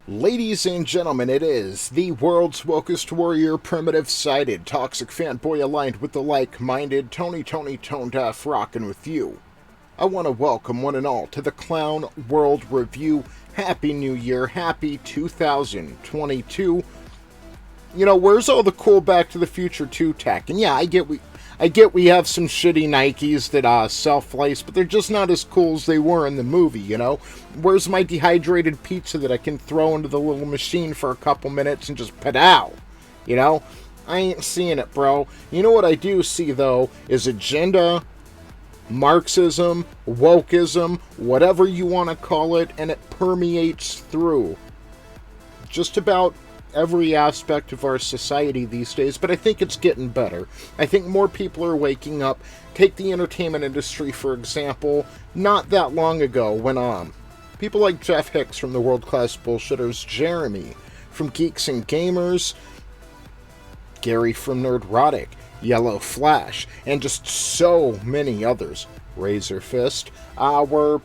Ladies and gentlemen, it is the world's wokest warrior, primitive-sided, toxic fanboy aligned with the like-minded, Tony tone deaf rockin' with you. I want to welcome one and all to the Clown World Review. Happy New Year, happy 2022. You know, where's all the cool Back to the Future 2 tech? And yeah, I get we have some shitty Nikes that self-lace, but they're just not as cool as they were in the movie, you know? Where's my dehydrated pizza that I can throw into the little machine for a couple minutes and just padow? You know? I ain't seeing it, bro. You know what I do see, though, is agenda, Marxism, wokeism, whatever you want to call it, and it permeates through just about every aspect of our society these days, but I think it's getting better. I think more people are waking up. Take the entertainment industry, for example, not that long ago when people like Jeff Hicks from the World Class Bullshitters, Jeremy from Geeks and Gamers, Gary from Nerdrotic, Yellow Flash, and just so many others, Razor Fist, were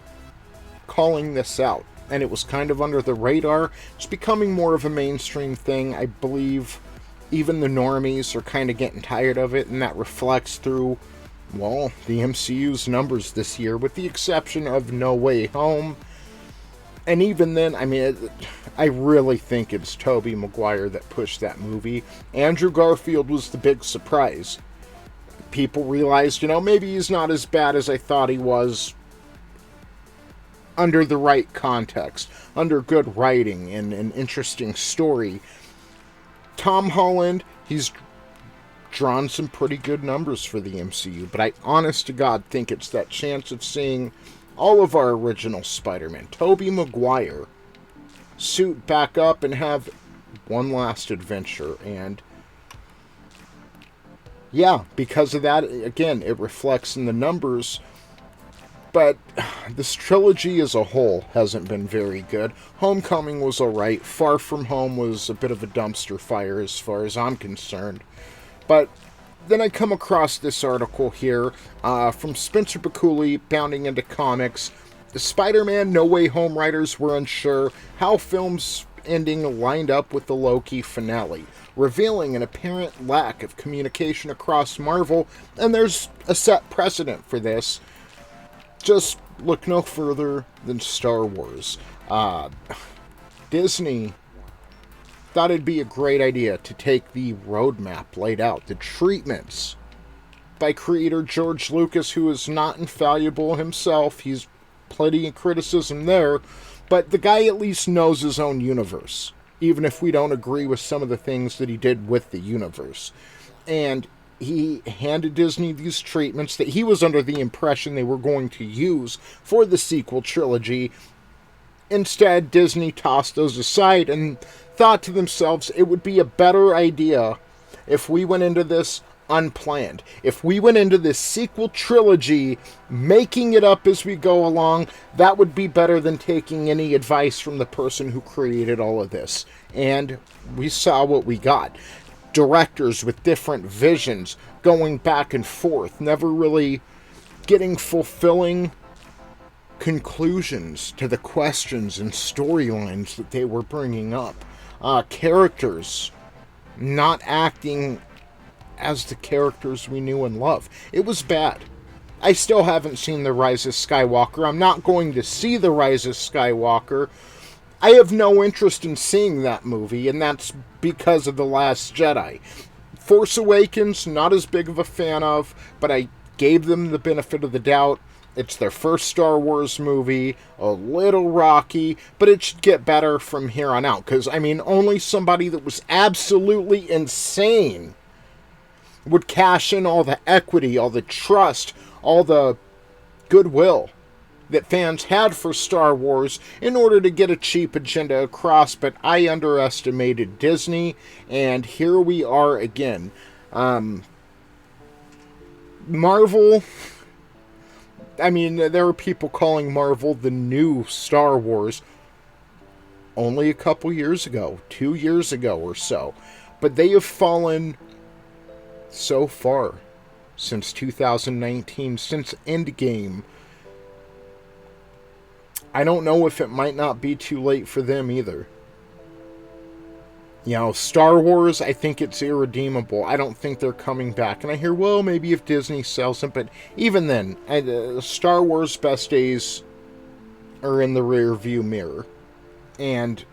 calling this out. And it was kind of under the radar. It's becoming more of a mainstream thing. I believe even the normies are kind of getting tired of it, and that reflects through, well, the MCU's numbers this year, with the exception of No Way Home. And even then, I mean, I really think it's Tobey Maguire that pushed that movie. Andrew Garfield was the big surprise. People realized, you know, maybe he's not as bad as I thought he was, under the right context, under good writing and an interesting story. Tom Holland, he's drawn some pretty good numbers for the MCU, but I honest to God think it's that chance of seeing all of our original Spider-Man, Tobey Maguire, suit back up and have one last adventure. And yeah, because of that, again, it reflects in the numbers. But this trilogy as a whole hasn't been very good. Homecoming was alright. Far From Home was a bit of a dumpster fire as far as I'm concerned. But then I come across this article here from Spencer Bakuli, Bounding Into Comics. The Spider-Man No Way Home writers were unsure how film's ending lined up with the Loki finale, revealing an apparent lack of communication across Marvel, and there's a set precedent for this. Just look no further than Star Wars. Disney thought it'd be a great idea to take the roadmap laid out, the treatments by creator George Lucas, who is not infallible himself. He's plenty of criticism there, but the guy at least knows his own universe, even if we don't agree with some of the things that he did with the universe. And he handed Disney these treatments that he was under the impression they were going to use for the sequel trilogy. Instead, Disney tossed those aside and thought to themselves it would be a better idea if we went into this unplanned. If we went into this sequel trilogy making it up as we go along, that would be better than taking any advice from the person who created all of this. And we saw what we got. Directors with different visions going back and forth, never really getting fulfilling conclusions to the questions and storylines that they were bringing up. Characters not acting as the characters we knew and loved. It was bad. I still haven't seen The Rise of Skywalker. I'm not going to see The Rise of Skywalker. I have no interest in seeing that movie, and that's because of The Last Jedi. Force Awakens, not as big of a fan of, but I gave them the benefit of the doubt. It's their first Star Wars movie, a little rocky, but it should get better from here on out. Because, I mean, only somebody that was absolutely insane would cash in all the equity, all the trust, all the goodwill that fans had for Star Wars in order to get a cheap agenda across, but I underestimated Disney, and here we are again. Marvel, I mean, there are people calling Marvel the new Star Wars only a couple years ago, 2 years ago or so, but they have fallen so far since 2019, since Endgame. I don't know if it might not be too late for them either. You know, Star Wars, I think it's irredeemable. I don't think they're coming back. And I hear, well, maybe if Disney sells them. But even then, Star Wars' best days are in the rear view mirror. And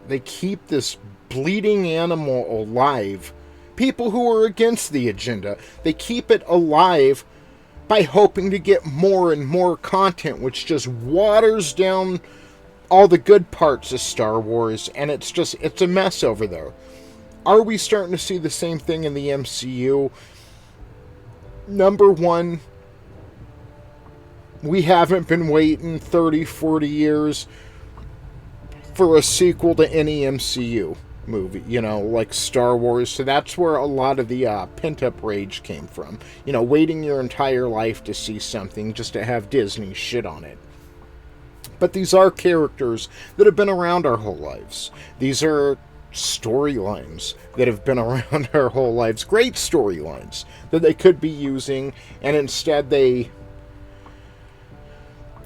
they keep this bleeding animal alive. People who are against the agenda, they keep it alive by hoping to get more and more content, which just waters down all the good parts of Star Wars, and it's a mess over there. Are we starting to see the same thing in the MCU? Number one, we haven't been waiting 30, 40 years for a sequel to any MCU movie, you know, like Star Wars. So that's where a lot of the pent-up rage came from. You know, waiting your entire life to see something just to have Disney shit on it. But these are characters that have been around our whole lives. These are storylines that have been around our whole lives. Great storylines that they could be using, and instead they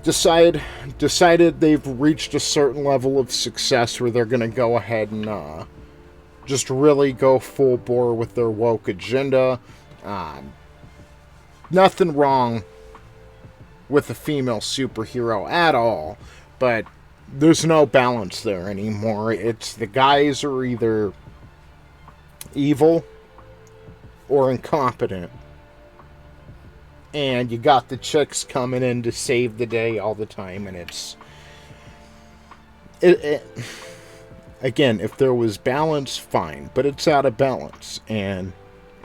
decided they've reached a certain level of success where they're going to go ahead and just really go full bore with their woke agenda. Nothing wrong with a female superhero at all, but there's no balance there anymore. It's the guys are either evil or incompetent, and you got the chicks coming in to save the day all the time, and again, if there was balance, fine, but it's out of balance, and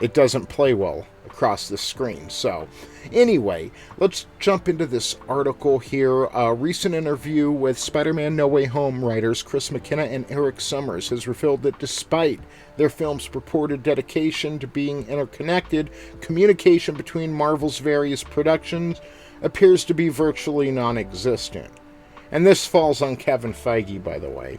it doesn't play well across the screen. So anyway, let's jump into this article here. A recent interview with Spider-Man No Way Home writers Chris McKenna and Eric Summers has revealed that despite their film's purported dedication to being interconnected, communication between Marvel's various productions appears to be virtually non-existent. And this falls on Kevin Feige, by the way.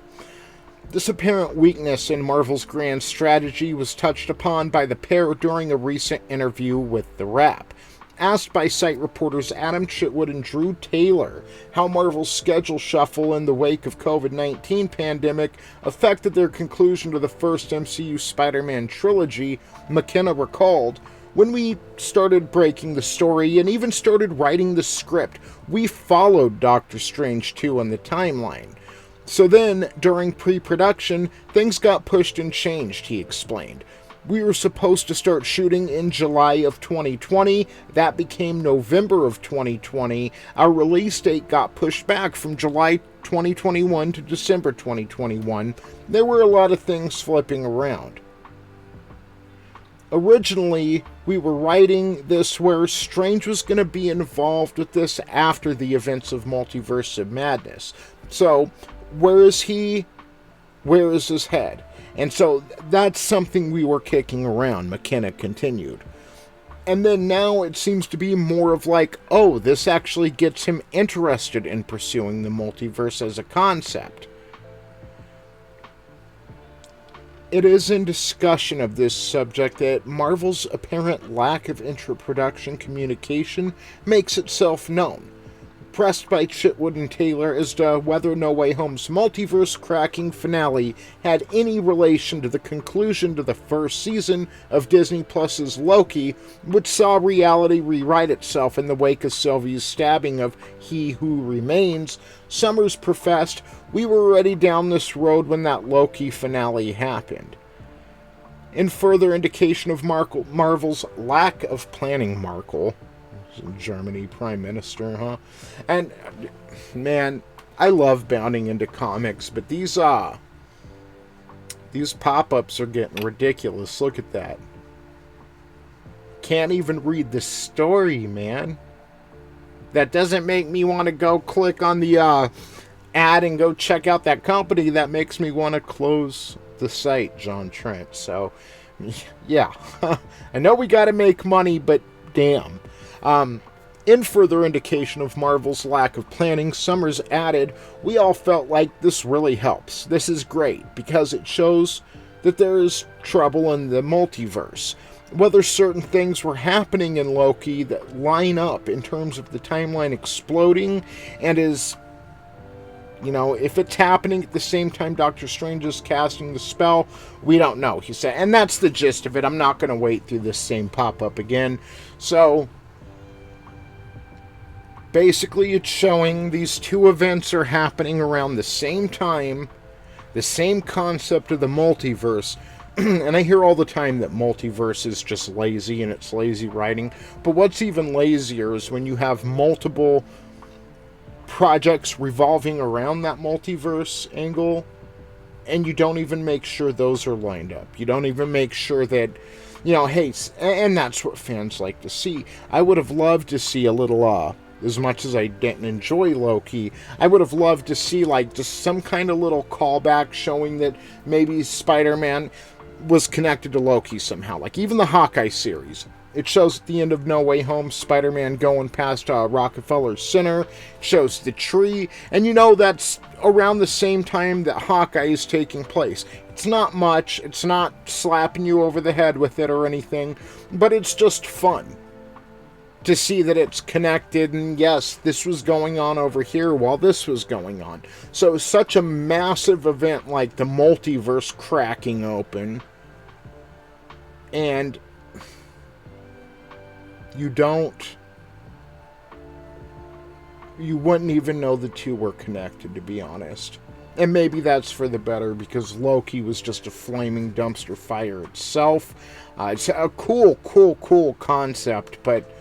This apparent weakness in Marvel's grand strategy was touched upon by the pair during a recent interview with The Wrap. Asked by site reporters Adam Chitwood and Drew Taylor how Marvel's schedule shuffle in the wake of COVID-19 pandemic affected their conclusion to the first MCU Spider-Man trilogy, McKenna recalled, "When we started breaking the story and even started writing the script, we followed Doctor Strange 2 on the timeline. So then, during pre-production, things got pushed and changed," he explained. "We were supposed to start shooting in July of 2020. That became November of 2020. Our release date got pushed back from July 2021 to December 2021. There were a lot of things flipping around. Originally, we were writing this where Strange was going to be involved with this after the events of Multiverse of Madness. So, where is he? Where is his head?" And so that's something we were kicking around, McKenna continued. And then now it seems to be more of like, oh, this actually gets him interested in pursuing the multiverse as a concept. It is in discussion of this subject that Marvel's apparent lack of inter-production communication makes itself known. Pressed by Chitwood and Taylor as to whether No Way Home's multiverse-cracking finale had any relation to the conclusion to the first season of Disney Plus's Loki, which saw reality rewrite itself in the wake of Sylvie's stabbing of He Who Remains, Summers professed, "We were already down this road when that Loki finale happened." In further indication of Marvel's lack of planning, Germany Prime Minister, huh? And, man, I love bounding into comics, but these pop-ups are getting ridiculous. Look at that. Can't even read the story, man. That doesn't make me want to go click on the ad and go check out that company. That makes me want to close the site, John Trent. So, yeah. I know we got to make money, but damn. In further indication of Marvel's lack of planning, Summers added, "We all felt like this really helps. This is great because it shows that there is trouble in the multiverse. Whether certain things were happening in Loki that line up in terms of the timeline exploding and is You know, if it's happening at the same time Doctor Strange is casting the spell, we don't know, he said. And that's the gist of it. I'm not going to wait through this same pop-up again. So, basically, it's showing these two events are happening around the same time, the same concept of the multiverse. And I hear all the time that multiverse is just lazy and it's lazy writing. But what's even lazier is when you have multiple projects revolving around that multiverse angle, and you don't even make sure those are lined up. You don't even make sure that, you know, hey, and that's what fans like to see. I would have loved to see a little, as much as I didn't enjoy Loki, I would have loved to see, like, just some kind of little callback showing that maybe Spider-Man was connected to Loki somehow. Like, even the Hawkeye series. It shows at the end of No Way Home, Spider-Man going past Rockefeller Center, shows the tree, and you know that's around the same time that Hawkeye is taking place. It's not much, it's not slapping you over the head with it or anything, but it's just fun to see that it's connected, and yes, this was going on over here while this was going on. So such a massive event like the multiverse cracking open, and you wouldn't even know the two were connected, to be honest. And maybe that's for the better, because Loki was just a flaming dumpster fire itself. It's a cool concept, but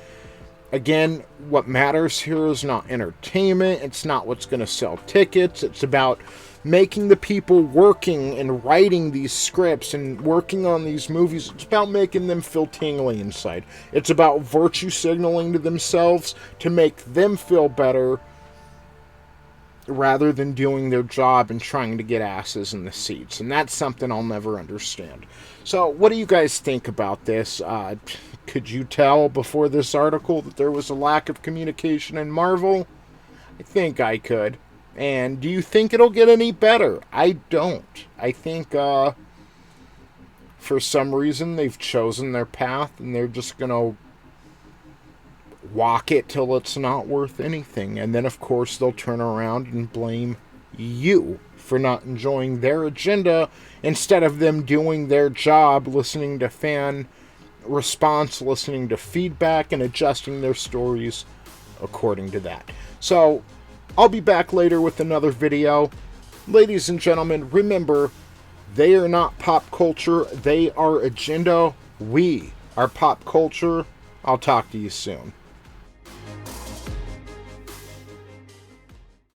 again, what matters here is not entertainment. It's not what's going to sell tickets. It's about making the people working and writing these scripts and working on these movies. It's about making them feel tingly inside. It's about virtue signaling to themselves to make them feel better rather than doing their job and trying to get asses in the seats. And that's something I'll never understand. So what do you guys think about this? Could you tell before this article that there was a lack of communication in Marvel? I think I could. And do you think it'll get any better? I don't. I think, for some reason, they've chosen their path, and they're just going to walk it till it's not worth anything. And then, of course, they'll turn around and blame you for not enjoying their agenda, instead of them doing their job, listening to fan response, listening to feedback, and adjusting their stories according to that. So I'll be back later with another video. Ladies and gentlemen, remember, they are not pop culture. They are agenda. We are pop culture. I'll talk to you soon.